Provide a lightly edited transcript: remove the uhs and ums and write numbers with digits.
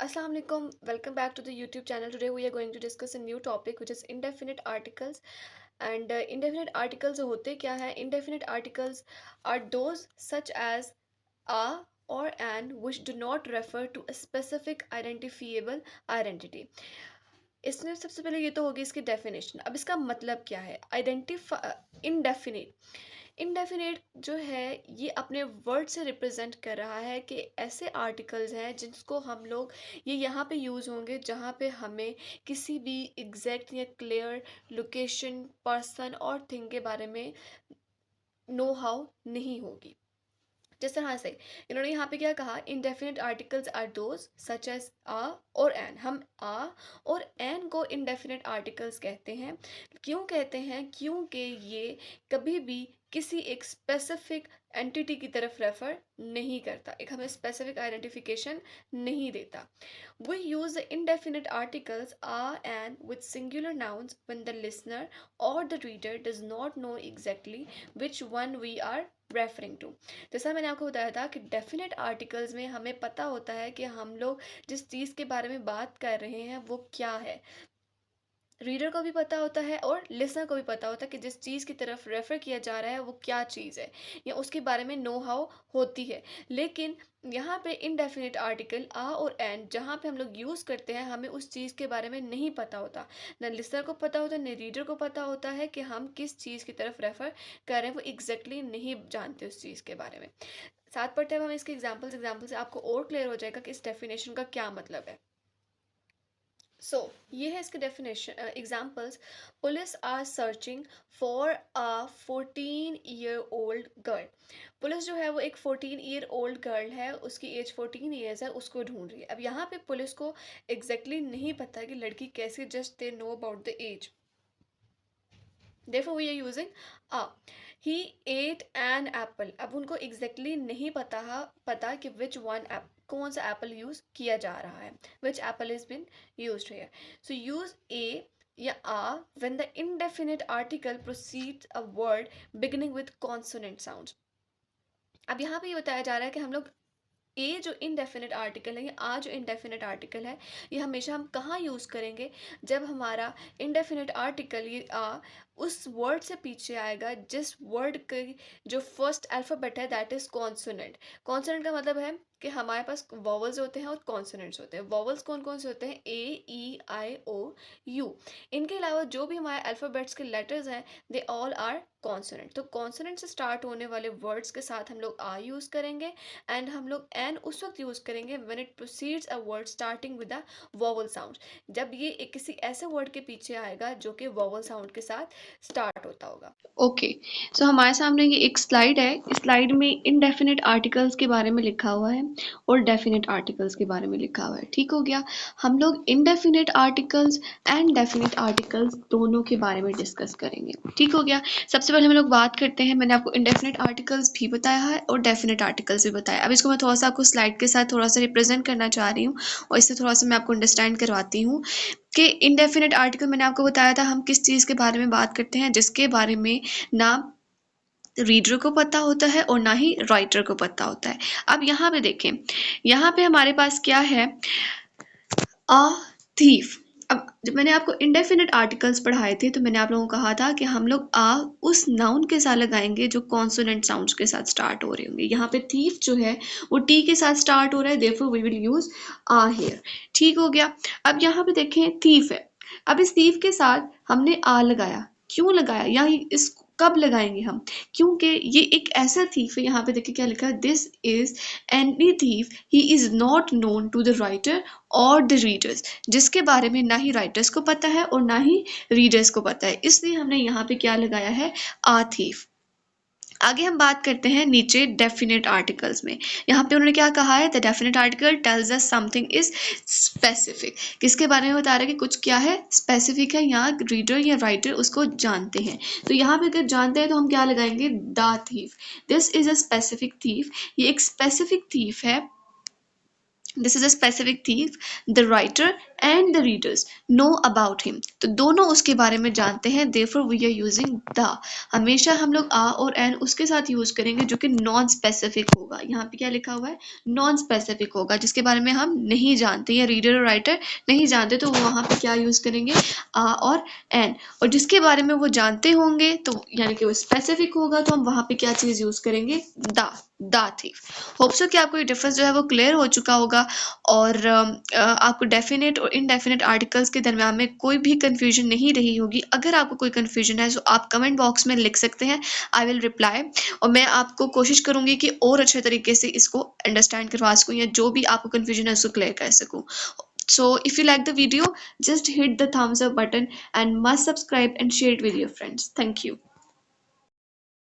Assalamu alaikum. Welcome back to the YouTube channel. Today we are going to discuss a new topic which is indefinite articles. And indefinite articles होते क्या है? Indefinite articles are those such as a or an which do not refer to a specific identifiable identity. इसमें सबसे पहले ये तो होगी इसकी डेफिनेशन। अब इसका मतलब क्या है? इनडेफिनिट इनडेफिनेट जो है ये अपने वर्ड से रिप्रेजेंट कर रहा है कि ऐसे आर्टिकल्स हैं जिसको हम लोग ये यहाँ पे यूज़ होंगे जहाँ पे हमें किसी भी एग्जैक्ट या क्लियर लोकेशन पर्सन और थिंग के बारे में नो हाउ नहीं होगी। जिस तरह से इन्होंने यहाँ पे क्या कहा, indefinite articles are those such as a और एन। हम आ और एन को इनडेफिनिट आर्टिकल्स कहते हैं। क्यों कहते हैं? क्योंकि ये कभी भी किसी एक स्पेसिफिक एंटिटी की तरफ रेफर नहीं करता, एक हमें स्पेसिफिक आइडेंटिफिकेशन नहीं देता। We use the indefinite articles are and with singular nouns when the listener or the reader does not know exactly which one we are referring to। जैसा मैंने आपको बताया था कि डेफिनेट आर्टिकल्स में हमें पता होता है कि हम लोग जिस चीज़ के बारे में बात कर रहे हैं वो क्या है। रीडर को भी पता होता है और लिसनर को भी पता होता है कि जिस चीज़ की तरफ रेफर किया जा रहा है वो क्या चीज़ है या उसके बारे में नो हाउ होती है। लेकिन यहाँ पे इनडेफिनिट आर्टिकल आ और एन जहाँ पे हम लोग यूज़ करते हैं हमें उस चीज़ के बारे में नहीं पता होता, न लिसनर को पता होता न रीडर को पता होता है कि हम किस चीज़ की तरफ रेफर कर रहे हैं, वो एग्जैक्टली नहीं जानते उस चीज़ के बारे में। साथ पढ़ते हैं हम इसके एग्जाम्पल से आपको और क्लियर हो जाएगा कि इस डेफिनेशन का क्या मतलब है। ये है इसके definition examples. Police are searching for a 14-year-old girl. Police जो है वो एक 14-year-old गर्ल है, उसकी एज 14 ईयर्स है, उसको ढूंढ रही है। अब यहाँ पे पुलिस को एग्जैक्टली नहीं पता कि लड़की कैसे, just they know about the age, therefore we are using a। he ate an apple। अब उनको एग्जैक्टली नहीं पता कि विच वन कौन सा एप्पल यूज किया जा रहा है, which apple is been used here. So use a या a when the indefinite article precedes a word beginning with consonant sounds। अब यहाँ पे ये बताया जा रहा है कि हम लोग ए जो इनडेफिनेट आर्टिकल है या आ जो इनडेफिनेट आर्टिकल है ये हमेशा हम कहाँ यूज़ करेंगे? जब हमारा इनडेफिनेट आर्टिकल ये आ उस वर्ड से पीछे आएगा जिस वर्ड के जो फर्स्ट अल्फ़ाबेट है दैट इज़ कॉन्सोनेंट। कॉन्सोनेंट का मतलब है कि हमारे पास वॉवल्स होते हैं और कॉन्सोनेंट्स होते हैं। वॉवल्स कौन कौन से होते हैं? ए, ई, आई, ओ, यू। इनके अलावा जो भी हमारे अल्फ़ाबेट्स के लेटर्स हैं दे ऑल आर कॉन्सोनेंट। तो कॉन्सोनेंट से स्टार्ट होने वाले वर्ड्स के साथ हम लोग आ यूज़ करेंगे एंड हम लोग एन उस वक्त यूज़ करेंगे when it proceeds a word starting with a vowel sound, जब ये एक किसी ऐसे वर्ड के पीछे आएगा जो कि वोवल साउंड के साथ स्टार्ट होता होगा। ओके, सो हमारे सामने ये एक स्लाइड है। इस स्लाइड में इनडेफिनिट आर्टिकल्स के बारे में लिखा हुआ है और डेफिनिट आर्टिकल्स के बारे में लिखा हुआ है। ठीक हो गया। हम लोग indefinite articles and definite articles दोनों के बारे में डिस्कस करेंगे। ठीक हो गया। सबसे पहले हम लोग बात करते हैं, मैंने आपको इनडेफिनिट आर्टिकल्स भी बताया है और डेफिनिट आर्टिकल्स भी बताया। अब इसको मैं थोड़ा सा आपको स्लाइड के साथ थोड़ा सा रिप्रेजेंट करना चाह रही हूँ और इससे थोड़ा सा मैं आपको अंडरस्टैंड करवाती हूँ कि इनडेफिनिट आर्टिकल मैंने आपको बताया था हम किस चीज़ के बारे में बात करते हैं, जिसके बारे में ना रीडर को पता होता है और ना ही राइटर को पता होता है। अब यहाँ पे देखें, यहाँ पे हमारे पास क्या है? A thief. अब जब मैंने आपको इंडेफिनिट आर्टिकल्स पढ़ाए थे तो मैंने आप लोगों को कहा था कि हम लोग आ उस नाउन के साथ लगाएंगे जो कॉन्सोनेंट साउंड्स के साथ स्टार्ट हो रहे होंगे। यहाँ पे थीफ जो है वो टी के साथ स्टार्ट हो रहा है, therefore we will use a here. ठीक हो गया। अब यहाँ पे देखें थीफ है। अब इस थीफ के साथ हमने आ लगाया। क्यों लगाया या इस कब लगाएंगे हम? क्योंकि ये एक ऐसा थीफ है। यहाँ पे देखिए क्या लिखा है, this is any thief he is not known to the writer और द रीडर्स, जिसके बारे में ना ही राइटर्स को पता है और ना ही रीडर्स को पता है, इसलिए हमने यहाँ पे क्या लगाया है? आ थीफ। आगे हम बात करते हैं नीचे डेफिनेट आर्टिकल्स में। यहाँ पे उन्होंने क्या कहा है? The definite article tells us something is specific. किसके बारे में बता रहा है कि कुछ क्या है? स्पेसिफिक है। यहाँ रीडर या राइटर उसको जानते हैं, तो यहाँ पे अगर जानते हैं तो हम क्या लगाएंगे? The thief. This is a specific thief. ये एक स्पेसिफिक थीफ है। This is a specific thief. The writer and the readers know about him. तो दोनों उसके बारे में जानते हैं, therefore we are using the. हमेशा हम लोग आ और एन उसके साथ यूज करेंगे जो कि नॉन स्पेसिफिक होगा. यहाँ पे क्या लिखा हुआ है? नॉन स्पेसिफिक होगा, जिसके बारे में हम नहीं जानते या रीडर और राइटर नहीं जानते, तो वो वहां पे क्या यूज करेंगे? आ और एन. और जिसके बारे में वो जानते होंगे तो यानी कि वो स्पेसिफिक होगा, तो हम वहां पे क्या चीज यूज करेंगे? द थिef. होप सो कि आपको ये डिफरेंस जो है वो क्लियर हो चुका होगा, और आपको डेफिनेट और इनडेफिनेट आर्टिकल्स के दरम्यान में कोई भी कंफ्यूजन नहीं रही होगी. अगर आपको कोई कंफ्यूजन है तो आप कमेंट बॉक्स में लिख सकते हैं, आई विल रिप्लाई, और मैं आपको कोशिश करूंगी कि और अच्छे तरीके से इसको अंडरस्टैंड करवा सकूं, या जो भी आपको कंफ्यूजन है उसको क्लियर कर सकूं. So if you like the video, just hit the thumbs up button and must subscribe and share it with your friends. Thank you.